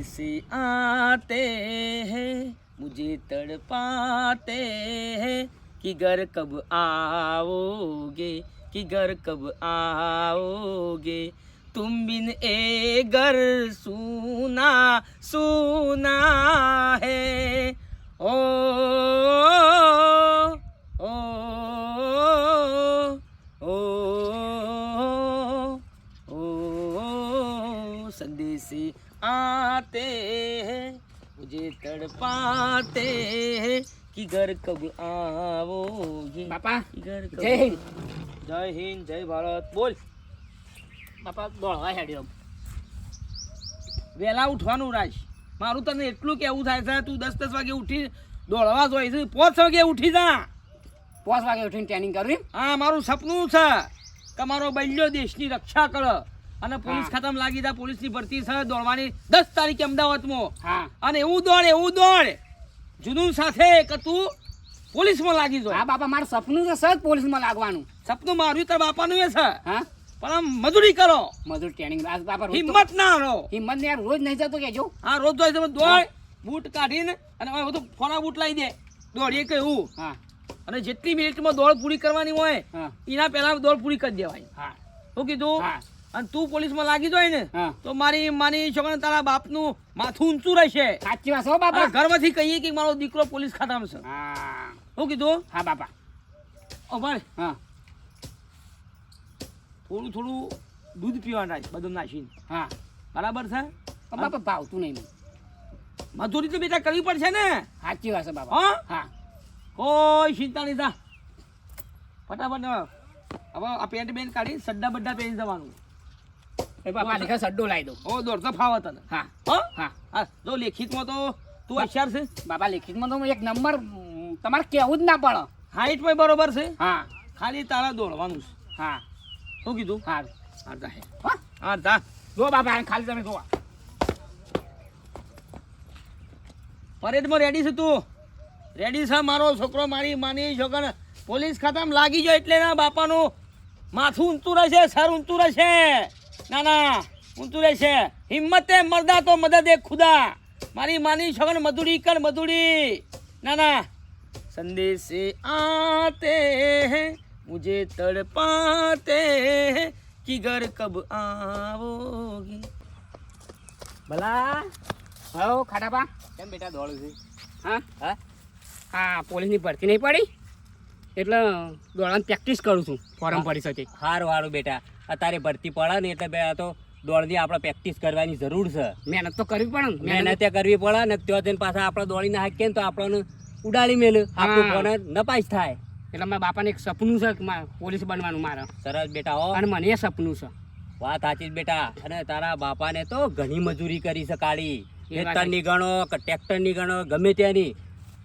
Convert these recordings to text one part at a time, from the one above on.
संदेशे आते हैं मुझे तड़पाते हैं कि घर कब आओगे कि घर कब आओगे तुम बिन ए घर सूना सूना है ओ ओ ओ ओ संदेशे आते हैं मुझे तड़पाते हैं कि घर कब आओगे બાપા घर कब જય હિન્દ. जय हिंद जय भारत बोल બાપા દોડવા હેડ્યો વહેલા ઉઠવાનું રાજ મારું તને એટલું કેવું થાય છે તું 10 વાગે ઉઠી દોડવા જોઈએ છે 5 વાગે ઉઠી જા 5 વાગે ઉઠીને ટ્રેનિંગ કરવી હા મારું સપનું છે કે મારો બલ્યો દેશની રક્ષા કરે અને પોલીસ ખાતામાં લાગી જાય પોલીસની ભરતી છે દોડવાની 10 તારીખે અમદાવાદમાં હા અને એવું દોડ જુનૂન સાથે કે તું પોલીસમાં લાગી હા જાય બાપા મારું સપનું છે સર પોલીસમાં લાગવાનું સપનું મારું તાર બાપાનું એ છે હા પણ આમ મજૂરી કરો મજૂર ટ્રેનિંગ બાપા રોજ તો- હિંમત ના હારો હિંમત ને યાર રોજ નહીં જતો કેજો હા રોજ જોઈએ તમે દોડ બૂટ કાઢીને અને હવે બધું ફોના બૂટ લાવી દે દોડીએ કે એવું હા અને જેટલી મિનિટમાં દોડ પૂરી કરવાની હોય હા એના પહેલા દોડ પૂરી કરી દેવાય હા શું કીધું હા અને તું પોલીસમાં લાગી જાય ને હા તો મારી છોકરા તારા બાપનું માથું ઊંચું રહેશે સાચી વાત હો બાપા અને ઘરમાંથી કહીએ કે મારો દીકરો પોલીસ ખાતામાં છે હા શું કીધું હા બાપા ઓ ભાઈ હા થોડું દૂધ પીવાનું રાખ બધું નાખીને હા બરાબર છે પણ બાપા ભાવતું નહીં મને. મજૂરી તો બેટા કરવી પડશે ને સાચી વાત છે બાપા હા હા કોઈ ચિંતા નહીં થા ફટાફટ હવે આ પેન્ટ બેન્ટ કાઢી સડ્ડા બડ્ડા પહેરી જવાનું એ બાપા લેખા સડ્ડો લાવી દો ઓ દોડતો ફાવે તને હા હો હા હા જો લેખિતમાં તો તું હોશિયાર છે બાપા લેખિતમાં તો એક નંબર તમારે કેવું જ ના પડે હાઈટમાં બરોબર છે હા ખાલી તારા દોડવાનું છે હા શું કીધું હા હા જા હે હા હા જા જો બાપા આ ખાલી તમે જોવા પરેડમાં રેડી છે તું રેડી છે મારો છોકરો મારી માની છોકરા પોલીસ ખાતામાં લાગી જાય એટલે ના બાપાનું માથું ઊંચું રહેશે સર ઊંચું રહેશે ના ઊંચું રહેશે હિંમતે મરદા તો મદદ એ ખુદા મારી માની છોકરા મજૂરી કર મજૂરી ના સંદેશે આતે હૈ મુझे तड़पाते हैं कि घर कब आओगे ભલા હો ખાટાપા કેમ બેટા દોડું છે હા હા હા પોલીસની ભરતી નહીં પડી એટલે દોડવાની પ્રેક્ટિસ કરું છું ફોરમ પડી શકે સારું બેટા અત્યારે ભરતી પડે ને એટલે બે આ તો દોડની આપણે પ્રેક્ટિસ કરવાની જરૂર છે મહેનત તો કરવી પડે ને મહેનત કરવી પડે ને ત્યાં જઈને પાછા આપણે દોડીને હાકીએ ને તો આપણને ઉડાડી મેલે આપણું ફોન નપાસ થાય એટલે મારા બાપાને એક સપનું છે કે પોલીસ બનવાનું મારે સરસ બેટા હો અને મને એ સપનું છે વાત સાચી જ બેટા અને તારા બાપાને તો ઘણી મજૂરી કરી છે કાળી એ વાત ખેતરની ગણો કે ટ્રેક્ટરની ગણો ગમે ત્યાંની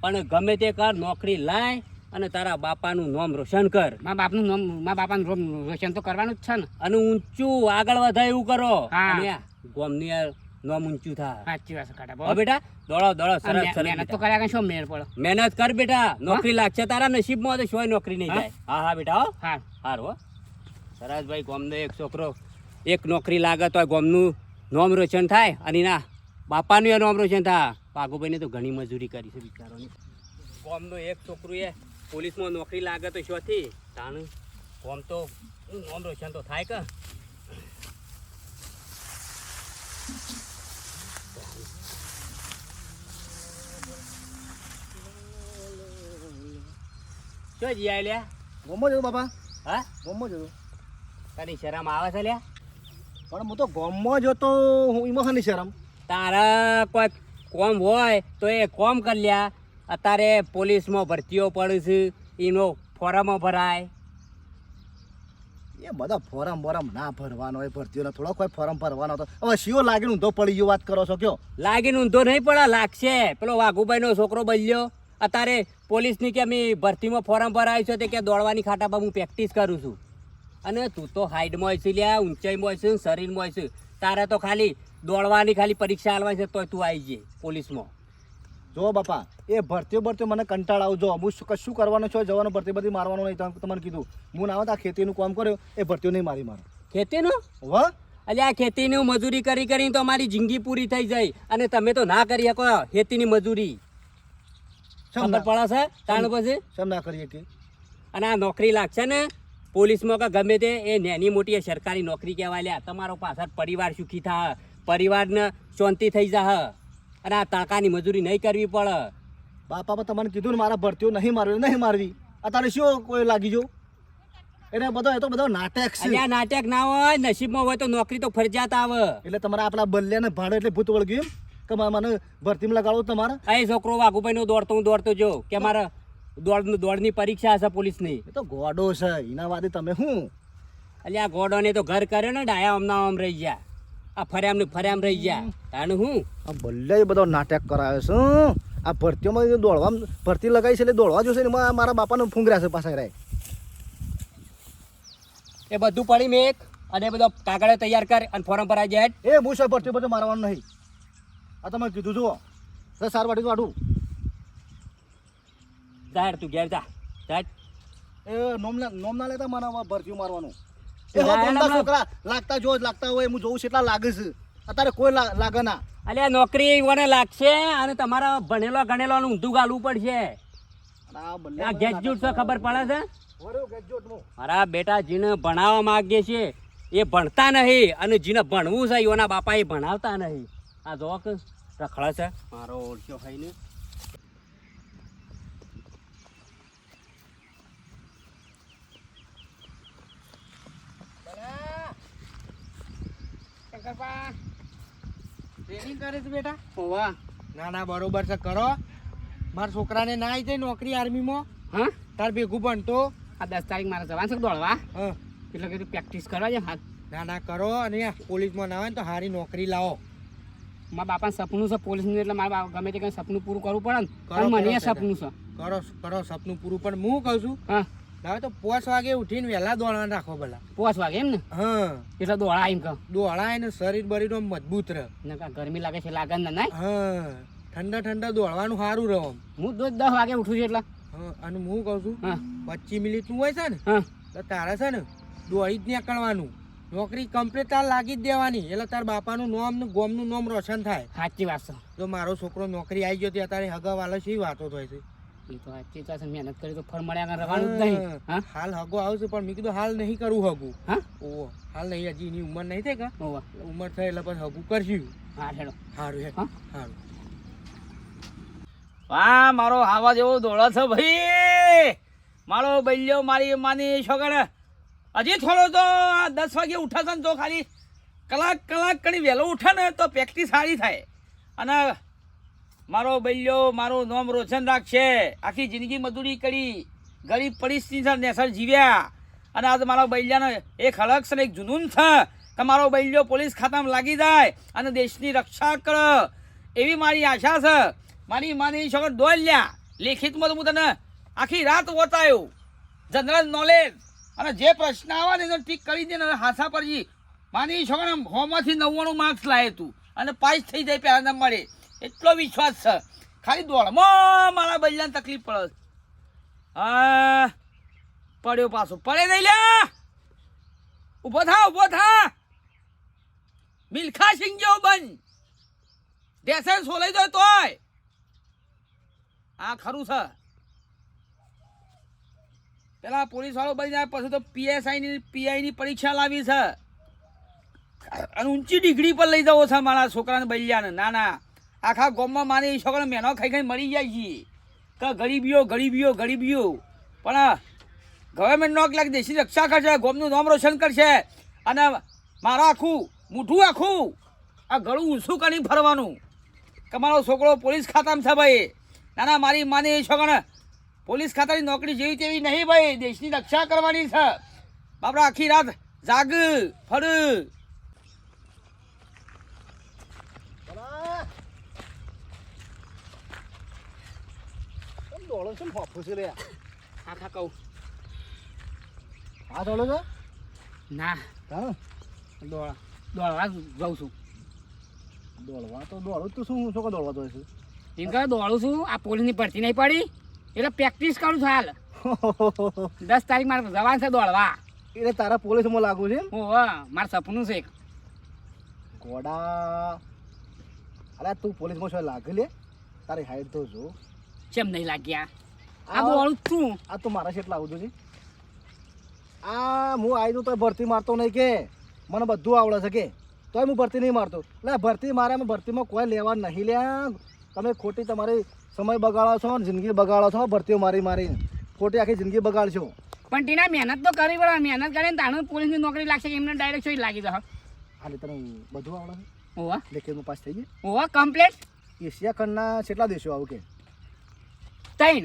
પણ ગમે તે કર નોકરી લાય અને તારા બાપાનું નામ રોશન કર મારા બાપાનું રોશન તો કરવાનું જ છે ને અને ઊંચું આગળ વધાય એવું કરો હા. અને આ ગોમની આ નામ ઊંચું થાય સાચી વાત છે હો ખાટાપા બેટા દોડો સરસ સરસ મહેનત તો બેટા. કર્યા કઈ શું મેળ પડે મહેનત કર બેટા નોકરી લાગશે તારા નસીબમાં તો શોય નોકરી નહીં જાય હા બેટા હો હા હારું હો સરસ ભાઈ ગોમનો એક છોકરો એક નોકરી લાગે તો ગોમનું નામ રોશન થાય અને એના બાપાનું એ નામ રોશન થાય પાગુભાઈને તો ઘણી મજૂરી કરી છે બિચારોની ગોમનું એક છોકરું એ પોલીસમાં નોકરી લાગે તો શોથી તાનું ગોમ તો નામ રોશન તો થાય કે શું જીયા લ્યા ગોમો જતો બાપા હા ગોમો જતો તને શરમ આવે છે લ્યા પણ હું તો ગોમો જતો હું એમાં હાની શરમ તારા કોઈ કોમ હોય તો એ કોમ કરી લ્યા અત્યારે પોલીસમાં ભરતીઓ પડે છે એનો ફોરમો ભરાય એ બધા ફોરમ બોરમ ના ભરવાનો હોય ભરતીઓનો થોડો કોઈ ફોરમ ભરવાનો હતો હવે શિયો લાગીને ઊંધો પડી ગયો વાત કરો છો કયો લાગીને ઊંધો નહીં પડે લાગશે પેલો વાઘુભાઈનો છોકરો બલ્યો અત્યારે પોલીસની કે મેં ભરતીમાં ફોરમ ભરાયું છે તે કે દોડવાની ખાટા પર હું પ્રેક્ટિસ કરું છું અને તું તો હાઈટમાં હોય છે લ્યા ઊંચાઈમાં હોય છે શરીરમાં હોય છે તારે તો ખાલી દોડવાની ખાલી પરીક્ષા આલવાની છે તો તું આવી જાય પોલીસમાં જો બાપા એ ભરતીઓ મને કંટાળ આવજો હું કશું કરવાનું છે જવાનું ભરતી મારવાનું નહીં તમને કીધું હું ના આ ખેતીનું કામ કર્યો એ ભરતીઓ નહીં મારી મારો ખેતીનું વાહ અલ્યા ખેતીની મજૂરી કરી કરીને તો અમારી જિંદગી પૂરી થઈ જાય અને તમે તો ના કરી શકો ખેતીની મજૂરી. ખબર પડે છે તાણ પછી સમ ના કરીએ કે અને આ નોકરી લાગશે ને પોલીસમાં કે ગમે તે એ નાની મોટી એ સરકારી નોકરી કહેવાય લ્યા. તમારો પાછળ પરિવાર સુખી થાય, પરિવારને શાંતિ થઈ જાય અને આ તડકાની મજૂરી નહીં કરવી પડે. બાપા તમને કીધું ને મારા ભરતીઓ નહીં મારવી અત્યારે શું કોઈ લાગી જો એને બધો નાટક છે. અલ્યા નાટક ના હોય, નસીબમાં હોય તો નોકરી તો ફરજિયાત આવે. એટલે તમારા આપણા બલ્યાને ભાડે એટલે ભૂત વળગ્યું એમ કે મને ભરતીમાં લગાડો તમારે. એ છોકરો વાઘુભાઈ નું દોડતો જો કે મારે દોડની પરીક્ષા હશે પોલીસની. એ તો ગોડો છે એના વાદે તમે શું અલ્યા ગોડોને તો ઘર કર્યો ને ડાયા આમના આમ રહી ગયા, આ ફર્યામ રહી ગયા. તાણ હું આ બલ્યા બધો નાટક કરાવે છે. આ ભરતીઓમાં દોડવા ભરતી લગાવી છે એટલે દોડવા જોશે ને મારા બાપાને ફૂંગર્યા છે પાછા રાય. એ બધું પડી મેક અને બધો કાગળ તૈયાર કર અને ફોર્મ ભરાઈ જાય. એ હું છે ભરતીઓ બધું મારવાનું નહીં. આ તમે કીધું જુઓ સાર વાટી વાટું જાહેર તું ઘેર જા. એ નોમ ના લેતા મને ભરતીઓ મારવાનું. એ છોકરા લાગતા હોય હું જોઉં છું એટલા લાગે છે. અત્યારે કોઈ લાગે ના. અલ્યા નોકરી મને લાગશે અને તમારા ભણેલો ગણેલો ઊંધું ગાલવું પડશે. આ ગ્રેજ્યુએટ છે ખબર પડે છે? મારા બેટા જેને ભણાવવા માંગે છે એ ભણતા નહીં અને જેને ભણવું છે એના બાપા એ ભણાવતા નહીં. આ જો કે રખડા છે મારો ઓળખ્યો ખાઈને. ટ્રેનિંગ કરે છે બેટા? હોવા ના બરોબર છે કરો. મારા છોકરાને ના આવી જાય નોકરી આર્મીમાં. હા તાર ભેગું ભણતો. આ 10 તારીખ મારે જવાનું છે દોડવા, હા એટલે કીધું પ્રેક્ટિસ કરવા છે હાથ. ના કરો અને પોલીસમાં ના આવે ને તો સારી નોકરી લાવો. મારા બાપાને સપનું છે પોલીસનું, એટલે મારા ગમે તે કંઈ સપનું પૂરું કરવું પડે ને. કરો, પણ મને એ કરો, સપનું છે. કરો સપનું પૂરું. પણ હું કહું છું હા હવે તો 5 વાગે ઉઠીને વહેલા દોડવાનું રાખો ભલા. 5 વાગે એમ ને? હા એટલે દોડા એમ કહો દોડાય ને શરીર બરીર આમ મજબૂત રહે. ને ગરમી લાગે છે લાગે ને નહીં. હા ઠંડા દોડવાનું સારું રહે આમ. હું 10 વાગે ઉઠું છું એટલે. હા અને હું કહું છું હા 25 મિનિટનું હોય છે ને હા તો તારે છે ને દોડી જ નીકળવાનું. નોકરી કમ્પ્લીટ તાર લાગી જ દેવાની એટલે તાર બાપાનું નામ ને ગોમનું નામ રોશન થાય. સાચી વાત છે. જો મારો છોકરો નોકરી આવી ગયો ત્યાં તારે હગાવાલા શી વાતો થાય છે. એ તો સાચી વાત છે. મહેનત કરી તો ફળ મળ્યા આગળ રહેવાનું જ નહીં. હા હાલ હગો આવશે પણ મેં કીધું હાલ નહીં કરવું હગું. હા ઓહો હાલ નહીં, હજી એની ઉંમર નહીં થઈ કે હોવા ઉંમર થાય એટલે પછી હગું કરશું. હા હેડો. સારું હે હા? સારું. વાહ મારો આવા જેવો દોડો છે ભાઈ. મારો બલ્યો મારી માની છોકર હજી થોડો તો 10 વાગે ઉઠે છે ને તો ખાલી કલાક કરી વહેલો ઉઠે ને તો પ્રેક્ટિસ સારી થાય અને મારો બલ્યો મારું નામ રોશન રાખશે. આખી જિંદગી મજૂરી કરી ગરીબ પરિસ્થિતિ નેસર જીવ્યા અને આજ મારા બૈલ્યાને એક હલક છે ને એક જુનૂન છે કે મારો બૈલ્યો પોલીસ ખાતામાં લાગી જાય અને દેશની રક્ષા કરે એવી મારી આશા છે. મારી માની છોકર દોડ્યા લેખિતમાં તો હું તને આખી રાત વતાયો જનરલ નોલેજ અને જે પ્રશ્ન આવે ને એને ટીક કરી દે ને હાથા પર માની છોકરા 100માંથી 99 માર્ક્સ લાવે તું અને પાસ થઈ જાય પહેલા નંબરે. એટલો વિશ્વાસ છે. ખાલી દોડમાં મારા બૈલાને તકલીફ પડે. હા પડ્યો પાછો પડે નહીં લ્યા. ઊભો થા મિલખા સિંહ જેવો બન ડેસન સોલાઈ દો તોય. આ ખરું છે. પેલા પોલીસ વાળો બની જાય પછી તો પીઆઈ ની પરીક્ષા લાવી છે અને ઊંચી ડિગ્રી પર લઈ જવો છે મારા છોકરાને બૈયાને. ના આખા ગામમાં મારી છોકરાને મેનો ખાઈ મરી જાય છે કે ગરીબીઓ પણ ગવર્મેન્ટ નોક લાગે દેશની રક્ષા કરશે, ગામનું નામ રોશન કરશે અને મારા મોઢું આખું આ ગળું ઊંચું કરીને ફરવાનું કે મારો છોકરો પોલીસ ખાતામાં છે ભાઈ. ના મારી માની છોકરાને પોલીસ ખાતાની નોકરી જેવી તેવી નહીં ભાઈ, દેશની રક્ષા કરવાની છે. બાપરા આખી રાત જાગ ફર. દોડો છે ફોફો છે લે. આખા કહું આ દોડો છે ના હા દોડવા જાઉં છું. દોડવા તો દોડું તો શું કે દોડવા તો છે એમ કહે દોડું છું. આ પોલીસની ભરતી નહીં પડી એટલે પ્રેક્ટિસ કરું છું હાલ. 10 તારીખ મારે જવાનું છે દોડવા. એટલે તારા પોલીસમાં લાગુ છે હું મારું સપનું છે એક. ગોડા અરે તું પોલીસમાં શું લાગે લે તારી હાઈટ તો જો કેમ નહીં લાગ્યા આ આ- બોલું છું આ તું મારા કેટલા આવતું છે આ હું આવી તો ભરતી મારતો નહીં કે મને બધું આવડે છે કે તોય હું ભરતી નહીં મારતો એટલે ભરતી માર્યામાં ભરતીમાં કોઈ લેવા નહીં લ્યા તમે ખોટી તમારી સમય બગાડો છો ને જિંદગી બગાડો છો ભરતીઓ મારી ખોટી આખી જિંદગી બગાડશો પણ ટીના મહેનત તો કરવી પડે મહેનત કરીને તાણું પોલીસની નોકરી લાગશે એમને ડાયરેક્ટ શું લાગી જશે હાલે તને બધું આવડે છે ઓવા લેખિતમાં પાસ થઈ ગઈ ઓવા કમ્પ્લીટ એશિયા ખંડના કેટલા દેશો આવું કે તૈન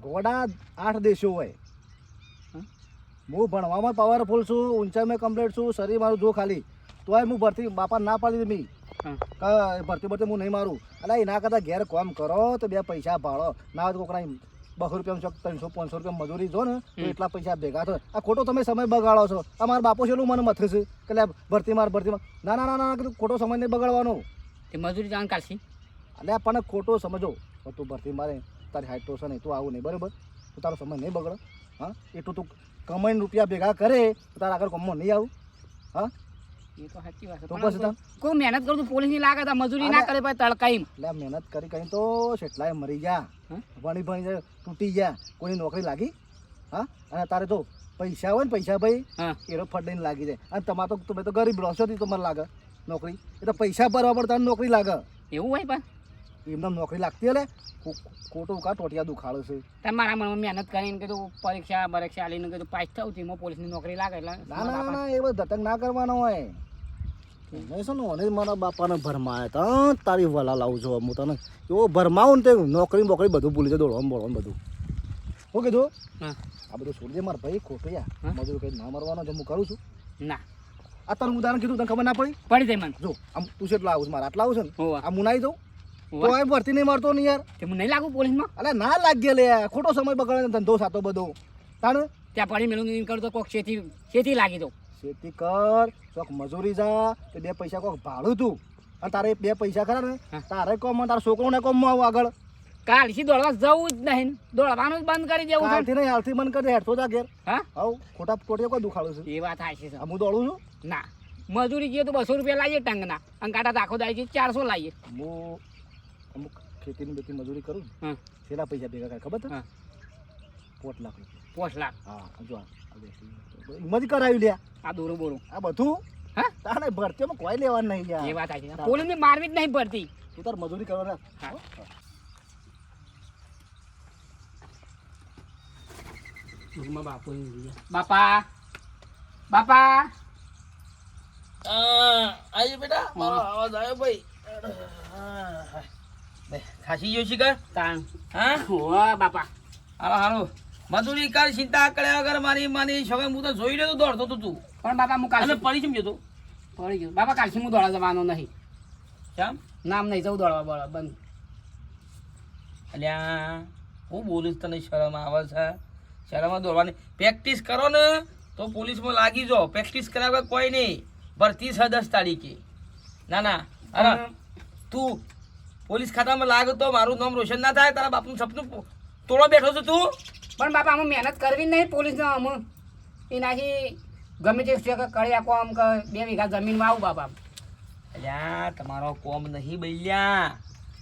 ગોડા 8 દેશો હોય હું ભણવામાં પાવરફુલ છું ઊંચાઈમાં કમ્પ્લીટ છું શરીર મારું જો ખાલી તોય હું ભરતી બાપા ના પાડી દીધી હા. ભરતી હું નહીં મારું એટલે એના કરતાં ઘેર કામ કરો તો 2 પૈસા ભાડો ના હોય તો કોકના 200 રૂપિયા 300-500 રૂપિયા મજૂરી જો ને તો એટલા પૈસા ભેગા થાય આ ખોટો તમે સમય બગાડો છો આ મારા બાપો છેલ્લું મને મથે છે કે લે ભરતી માર ના ના ના ના કીધું ખોટો સમય નહીં બગાડવાનો તે મજૂરી જાણ કાઢશી એટલે પણ ખોટો સમજો તું ભરતી મારે તારી હાઈટ તો છે નહીં તું આવું નહીં બરાબર તો તારો સમય નહીં બગડે હા એટલું તું કમાઈને રૂપિયા ભેગા કરે તો તારા આગળ કમમાં નહીં આવું હા એ તો સાચી વાત છે તો પણ પછી તાર- કોઈ મહેનત કરું તો પોલીસની લાગે તો મજૂરી ના કરે પછી તડકાઈ એટલે આ મહેનત કરી કहीं તો કેટલાય મરી ગયા હા? ભણી જાય તૂટી ગયા કોઈની નોકરી લાગી હા અને તારે તો પૈસા હોય ને પૈસા ભાઈ હા એનો ફટ લાગી જાય અને તમારે તો તમે તો ગરીબ રહો છો તમારે લાગે નોકરી એ તો પૈસા ભરવા પડે તારે નોકરી લાગે એવું હોય પણ એમને નોકરી લાગતી એટલે ખોટું કા ટોટિયા દુખાડે છે તમારા મનમાં મહેનત કરીને કીધું પરીક્ષા આલીને કીધું પાસ થવું છું એમાં પોલીસની નોકરી લાગે એટલે ના ના ના એ બધું ધટક ના કરવાનો હોય નહીં શું ને મારા બાપાને ભરમાયા તા તારી વલા લાવું છું હું તને એવો ભરમાવું ને તે નોકરી બોકરી બધું ભૂલી જાય દોડવાનું બોલવાનું બધું શું કીધું હા આ બધું છોડી દે મારા ભાઈ ખોટું યાર હા? મજૂર કઈ ના મરવાનો છે હું કરું છું ના આ તારું ઉદાહરણ કીધું તને ખબર ના પડી પડી જાય મને જો આમ તું કેટલા આવું મારે આટલા આવું છે ને હોવા આ મુનાઈ દઉં તો હોવા આ ભરતી નહીં મારતો નહીં યાર તે મને નહીં લાગુ પોલીસમાં અલે ના લાગે લે ખોટો સમય બગાડે ધંધો સાતો બધો તાણ ત્યાં પડી મેલું નહીં કરું તો કોક શેથી લાગી દો ખેતી કર ચોક મજૂરી જા તો 2 પૈસા કોક ભાડું તું અને તારે 2 પૈસા ખરા ને હા. તારે કોમ તારા છોકરોને કોમમાં આવું આગળ કાલથી દોડવા જવું જ નહીં દોડવાનું જ બંધ કરી દેવું છે કાલથી નહીં હાલથી મન કરી હેઠતો જા ઘેર હા આવ ખોટા ખોટી કોઈ દુખાડું છે એ વાત થાય છે આ હું દોડું છું ના મજૂરી જઈએ તો 200 રૂપિયા લાવીએ ટંગના અને કાંટા તો આખો દાડી 400 લાવીએ હું અમુક ખેતીની બેતી મજૂરી કરું ને હા કેટલા પૈસા ભેગા કરે ખબર છે હા 5 લાખ રૂપિયા 5 લાખ હા જો મજ કરાવી લ્યા આ દોરો બોરો આ બધું હા તારે ભરતીમાં કોઈ લેવાનું નહીં એ યાર વાત થાય છે પોલીસને મારવી જ નહીં પડતી તું તાર મજૂરી કરવાના હા. બાપા બાપા આજે બેટા મારો અવાજ આવ્યો ભાઈ ખાસી ગયો છે કે તાણ હા હોવા બાપા હાલો હાલો મજૂરી કર ચિંતા કર્યા વગર મારી છોકરા હું તો જોઈ લેતો દોડતો તું તું પણ બાપા હું અને કાલથી પડી કેમ જતો પડી ગયું બાપા કાલથી હું દોડવા જવાનો નહીં કેમ નામ નહીં જવું દોડવા બળવા બંધ અલ્યા હું બોલીશ તને શરમ આવે છે શરમમાં દોડવાની પ્રેક્ટિસ કરો ને તો પોલીસમાં લાગી જાઓ પ્રેક્ટિસ કર્યા વગર કોઈ નહીં ભરતી છે 10 તારીખે ના ના અરે તું પોલીસ ખાતામાં લાગ તો મારું નામ રોશન ના થાય તારા બાપનું સપનું તોડો બેઠો છે તું પણ બાપા અમે મહેનત કરવી નહીં પોલીસને અમે એનાથી ગમે તે છે કે કરી આપો આમ કે 2 વીઘા જમીનમાં આવું બાપા અલ્યા તમારો કોમ નહીં બૈલ્યા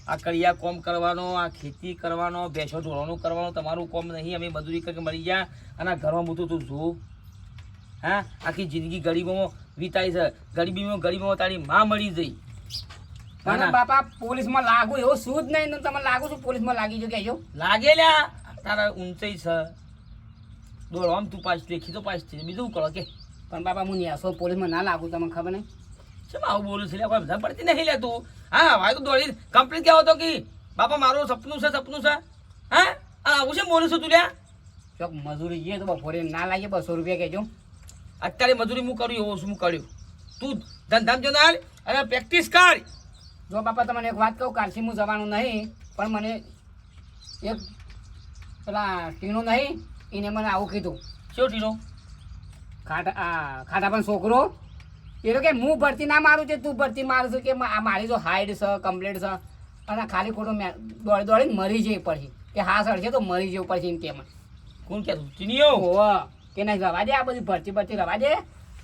આ કડિયા કોમ કરવાનો આ ખેતી કરવાનો ભેંસો ઢોળવાનું કરવાનું તમારું કોમ નહીં અમે મજૂરી કરી મરી ગયા અને આ ઘરમાં મૂતું તું જો હા આખી જિંદગી ગરીબોમાં વિતાઈ છે ગરીબીમાં તારી માં મળી જઈ ના, મને ના. બાપા પોલીસમાં લાગુ એવું શું જ નહીં ને તમે લાગુ છું પોલીસમાં લાગી જો કહેજો લાગે લ્યા તારા ઊંચાઈ છે દોડવામાં તું પાસ લેખી તો પાસ થઈ બીજું કરો કે પણ બાપા હું ન્યાસો પોલીસમાં ના લાગુ તમને ખબર નહીં શેમ આવું બોલું છે લ્યા કોઈ સમજ પડતી નહીં લે તું હા ભાઈ તું દોડી કમ્પ્લીટ કહેવો તો કે બાપા મારું સપનું છે હા આવું છે બોલું છું તું લ્યા ચોક મજૂરી જઈએ તો બપોરે ના લાગીએ 200 રૂપિયા કહેજો અત્યારે મજૂરી હું કર્યું એવો હું કર્યું તું ધંધામ જો ના અને પ્રેક્ટિસ કર જો બાપા તમને એક વાત કહું કાલથી હું જવાનું નહીં પણ મને એક પેલા ટીનો નહીં એને મને આવું કીધું શું ટીનો ખાટા પણ છોકરો એ કે હું ભરતી ના મારું છે તું ભરતી મારું છું કે મારી જો હાઈટ છે કમ્પ્લીટ છે અને ખાલી ખોટો દોડી દોડીને મરી જાય પછી કે હા સર છે તો મરી જવું પડશે એમ કે મને કોણ કહેતું ટીનીઓ ઓહો કે નહીં રવા દે આ બધી ભરતી રવા દે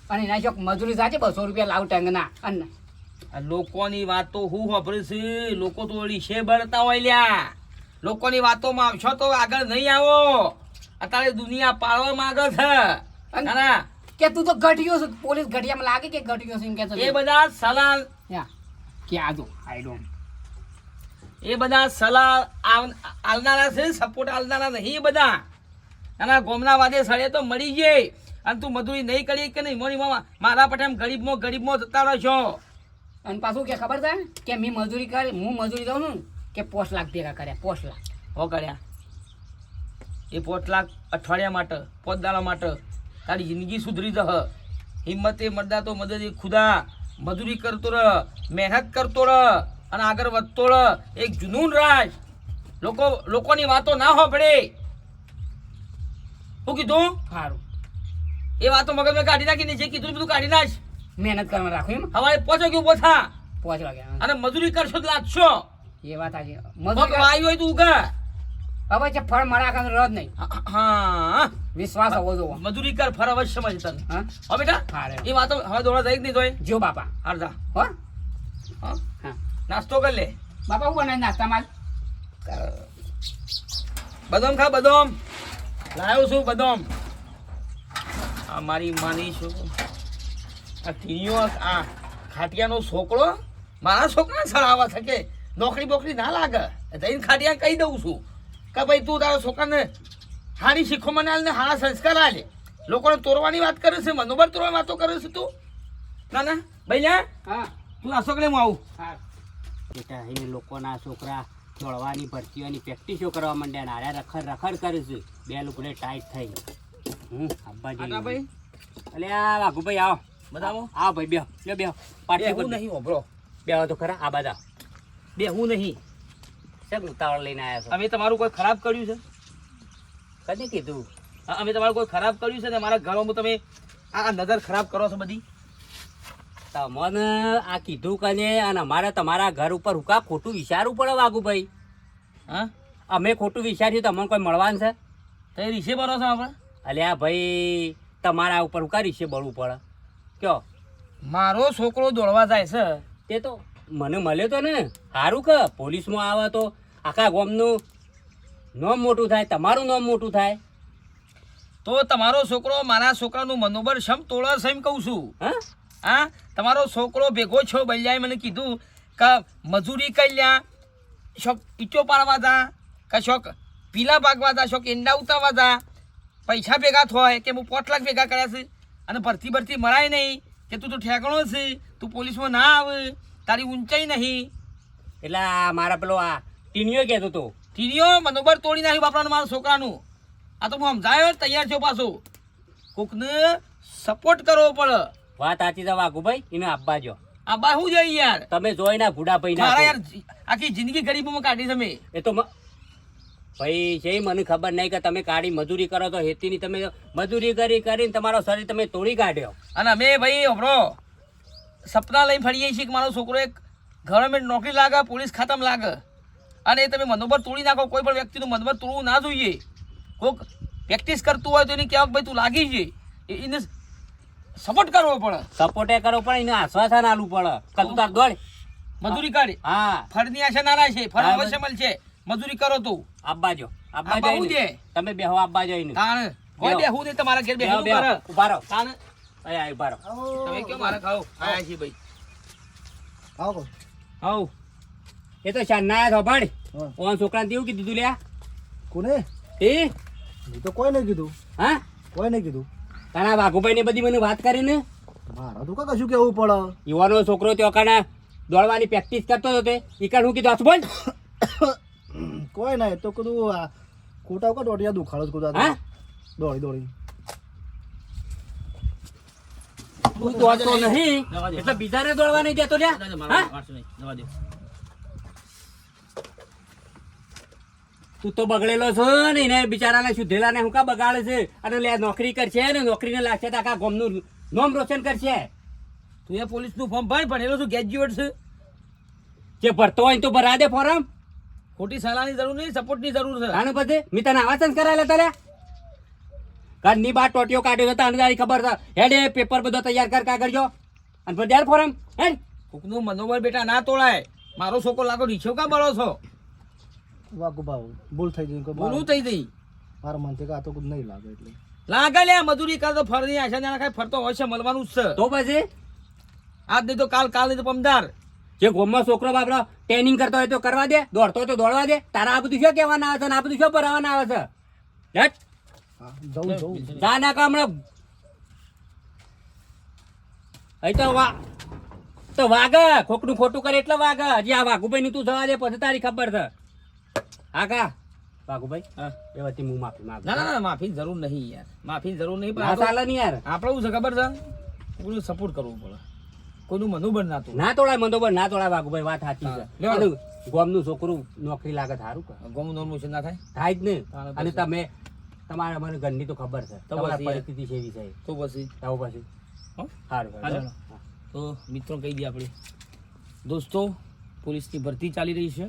અને એના ચોક મજૂરી સાચી 200 રૂપિયા લાવ ટંગના અને આ લોકોની વાતો હું વાપરે છે લોકો તો રીશે બળતા હોય લ્યા લોકોની વાતોમાં આવશો તો આગળ નહીં આવો અત્યારે દુનિયા પાડવા માંગે છે ના કે તું તો ઘટ્યો છે પોલીસ ઘટિયામાં લાગે કે ઘટ્યો છે એમ કે એ બધા સલાહ કે આજો આઈ ડોન્ટ એ બધા સલાહ આલનારા છે સપોર્ટ આલનારા નહીં એ બધા આના ગોમના વાદે સળે તો મળી જાય અને તું મજૂરી નહીં કરી કે નહીં મોની મારા પટેમ ગરીબમાં જતા રહેશો અને પાછું કે ખબર છે કે મેં મજૂરી કરી હું મજૂરી દઉં છું કે 5 લાખ ભેગા કર્યા 5 લાખ હો કર્યા એ 5 લાખ અઠવાડિયા માટે 5 દાડા માટે તારી જિંદગી સુધરી જહ હિંમતે મરદા તો મદદ ખુદા મજૂરી કરતો રહ મહેનત કરતો રહ અને આગળ વધતો રહ એક જુનૂન રાજ લોકોની વાતો ના હોભળે શું કીધું સારું એ વાતો મગજમાં કાઢી નાખી જે કીધું બધું કાઢી નાખ મહેનત કરવા રાખો એમ હવારે પહોંચો કે ઉભો થા 5 વાગ્યા અને મજૂરી કરશો તો લાગશો એ વાત આજે પગ મજૂરી વાયુ હોય તો ઉગા હવે છે ફળ મળ્યા કાં રદ નહીં હા વિશ્વાસ હોવો જોવો મજૂરી કર ફર અવશ્ય મળે તને હા હો બેટા હા રે એ વાતો હવે દોડા જાય કે નહીં જોઈ જો બાપા અડધા હો હા હા નાસ્તો કરી લે બાપા હું બનાવી નાસ્તા માલ બદામ ખા બદામ લાવ્યો છું બદામ આ મારી માની છું આ ટીણીઓ આ ખાટિયાનો છોકરો મારા છોકરા સળાવા છે કે નોકરી બોકરી ના લાગે જઈને ખાટિયા કહી દઉં છું કે ભાઈ તું તારા છોકરાને હારી શીખો મને ને હારા સંસ્કાર આલે લોકોને તોડવાની વાત કરે છે મનોબળ તોડવાની વાતો કરે છે તું ના ના ભાઈ લ્યા હા તું નાસ્તો કરે હું આવું હા બેટા એ લોકોના છોકરા દોડવાની ભરતીઓની પ્રેક્ટિસો કરવા માંડ્યા ને આર્યા રખડ કરે છે બે લોકોને ટાઈટ થઈ આટા અબ્બાજી ભાઈ અલે આ વાઘુભાઈ આવો બધામાં આવો ભાઈ બેહો બેહો પાટી બેહું નહીં હોભળો બેહો તો ખરા આ બધા બેહું નહીં શેક ઉતાવળ લઈને આવ્યા છો અમે તમારું કોઈ ખરાબ કર્યું છે કદી કીધું અમે તમારું કોઈ ખરાબ કર્યું છે ને મારા ઘરોમાં તમે આ નજર ખરાબ કરો છો બધી તમને આ કીધું કને અને અમારે તમારા ઘર ઉપર હુકા ખોટું વિચારવું પડે વાઘુભાઈ હા અમે ખોટું વિચાર્યું તમને કોઈ મળવાનું છે તો એ રીસે ભરો છો આપણે અલ્યા ભાઈ તમારા ઉપર હુકા રીસે બળવું પડે કયો મારો છોકરો દોડવા જાય છે તે તો મને મળ્યો તો ને સારું કે પોલીસમાં આવે તો આખા ગામનું નામ મોટું થાય તમારું નામ મોટું થાય તો તમારો છોકરો મારા છોકરાનું મનોબળ શમ તોડે છે એમ કહું છું હા હા તમારો છોકરો ભેગો છો બલ્યાએ મને કીધું કે મજૂરી કરી લ્યા શોક ઈચો પાડવા જા કે શોક પીલા ભાગવા જા શોક ઈંડા ઉતારવા જા પૈસા ભેગા થાય કે હું 5 લાખ ભેગા કર્યા છે અને ભરતી મરાય નહીં કે તું તો ઠેકાણો છે તું પોલીસમાં ના આવે તારી ઊંચાઈ નહીં એટલે આ મારા પેલો આ ટીણીઓ કહેતો હતો ટીરીઓ મનોબળ તોડી નાખ્યું બાપરાનું મારા છોકરાનું આ તો હું સમજાયો તૈયાર છો પાછું કોકને સપોર્ટ કરવો પડે વાત સાચી છે વાઘુભાઈ એને આપવા જો આ બા શું જાય યાર તમે જોઈ ના ભૂડા ભાઈ મારા ના યાર આખી જિંદગી ગરીબોમાં કાઢી તમે એ તો ભાઈ છે મને ખબર નહીં કે તમે કાળી મજૂરી કરો તો હેતીની તમે મજૂરી કરીને તમારો શરીર તમે તોડી કાઢ્યો અને અમે ભાઈ હમણો સપના લઈને ફરીએ છીએ કે મારો છોકરો એક ગવર્મેન્ટ નોકરી લાગે પોલીસ ખાતામાં લાગે અને એ તમે મનોબળ તોડી નાખો કોઈ પણ વ્યક્તિનું મનોબળ તોડવું ના જોઈએ કોઈક પ્રેક્ટિસ કરતું હોય તો એને કહેવાય ભાઈ તું લાગી જઈએ એને સપોર્ટ કરવો પડે સપોર્ટે કરવો પડે એને આશ્વાસન આલવું પડે કે તું તાર દોડ મજૂરી કાઢી હા ફળની આશા ના રાખે ફળ અવશ્ય મળશે મજૂરી કરો તું આપવા જો આપવા હું દે. તમે બેહો આપવા જો એને તાણ કોઈ બેહું નહીં તમારા ઘેર બેહું બેહો, કરે ઉભા રહો તાણ અહીંયા ઉભા રહો તમે કેમ મારે ખાઓ આયા છીએ ભાઈ આવો હવ એ તો શાના આયા છો ભાડ હા. ઓન છોકરાને દેવું કીધું તું લ્યા કોને એ મેં તો કોઈ નહીં કીધું હા કોઈ નહીં કીધું તારા વાઘુભાઈ ને બધી મને વાત કરીને મારા તો કશું કેવું પડે યુવાનો છોકરો ત્યાં કાના દોડવાની પ્રેક્ટિસ કરતો હતો તે ઈકણ હું કીધું બોલ કોઈ નહીં તો કીધું આ ખોટા વખત દોડિયા દુખાડો જ કીધું હા દોડી તું દોડતો નહીં જવા દે. એટલે બીજાને દોડવા નહીં દેતો લ્યા હા? તું તો બગડેલો છો ને એને બિચારાને સુધેલાને હું કા બગાડે છે અને લે નોકરી કરશે ને નોકરીને લાગશે તો આખા ગામનું નામ રોશન કરશે તું એ પોલીસનું ફોર્મ ભર ભણેલો છું ગ્રેજ્યુએટ છે જે ભરતો હોય ને તો ભરા દે ફોરમ ખોટી સલાહની જરૂર નહીં સપોર્ટની જરૂર છે આને બધે મેં તને આવા સંસ્કાર આલ્યા તારે ઘરની બહાર ટોટીઓ કાઢ્યો તો તને તારી ખબર છે હેડ એ પેપર બધો તૈયાર કર કાગળ જો અને પછી યાર ફોરમ હેડ કોકનું મનોબળ બેટા ના તોડાય. મારો છોકરો લાગો રીછો કા બળો છો? વાઘુબા ભૂલ થઈ ગઈ ભૂલું થઈ ગઈ. મારા મનથી કે આ તો કુછ નહીં લાગે એટલે લાગે લે મજૂરી કરતો ફરની આશા ના ખાય ફરતો હોય છે મળવાનું જ છે. તો પછી આજ નહીં તો કાલ, કાલ નહીં તો પમદાર. જે ગોમમાં છોકરો બાપડો ટ્રેનિંગ કરતો હોય તો કરવા દે, દોડતો હોય તો દોડવા દે. તારા આ બધું શું કહેવાના આવે છે ને આ બધું શું ભરાવાના આવે છે? હેટ હા જવું જા ના કામ અહીં તો વાગ ખોટું ખોટું કરે એટલે વાગ. હજી આ વાઘુભાઈ ની તું જવા દે પછી તારી ખબર છે. હા કા વાઘુભાઈ હા. એ વતી હું માફી માંગુ ના ના માફી જરૂર નહીં યાર, માફી જરૂર નહીં. ના ચાલે નહીં યાર. આપણે શું છે ખબર છે, કોઈનું સપોર્ટ કરવું પડે, કોઈનું મનોબળ ના તોડવું. ના તોડાય મંદોબર ના તોડાય વાઘુભાઈ, વાત સાચી છે. લ્યો. અને ગોમનું છોકરું નોકરી લાગે સારું કે ગોમનું નોર્મોશન ના થાય થાય જ નહીં. તારે અને પછી. તમે તમારા મને ઘરની તો ખબર છે, તો તમારા પછી યાર. પરિસ્થિતિ કેવી છે. તો પછી તો પછી હો? સારું હાલો. સારું. તો મિત્રો કહી દઈએ આપણે દોસ્તો, પોલીસની ભરતી ચાલી રહી છે.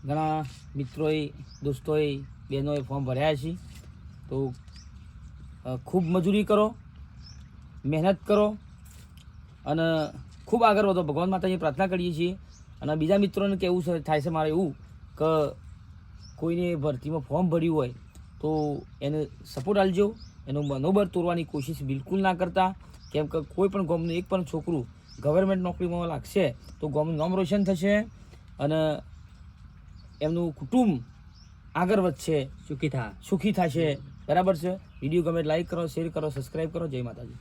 ઘણા મિત્રોએ, દોસ્તોએ, બહેનોએ ફોર્મ ભર્યા છે. તો ખૂબ મજૂરી કરો, મહેનત કરો અને ખૂબ આગળ વધો. ભગવાન માતાજી પ્રાર્થના કરીએ છીએ. અને બીજા મિત્રોને કેવું છે થાય છે મારે એવું કે કોઈને ભરતીમાં ફોર્મ ભર્યું હોય તો એને સપોર્ટ આપજો, એનું મનોબળ તોડવાની કોશિશ બિલકુલ ના કરતા. કેમ કે કોઈ પણ ગામનું એક પણ છોકરું ગવર્મેન્ટ નોકરીમાં લાગશે તો ગામનું નામ રોશન થશે અને એમનું કુટુંબ આગળ વધશે, સુખી થા. સુખી થશે. બરાબર છે. વિડીયો ગમે લાઈક કરો, શેર કરો, સબસ્ક્રાઈબ કરો. જય માતાજી.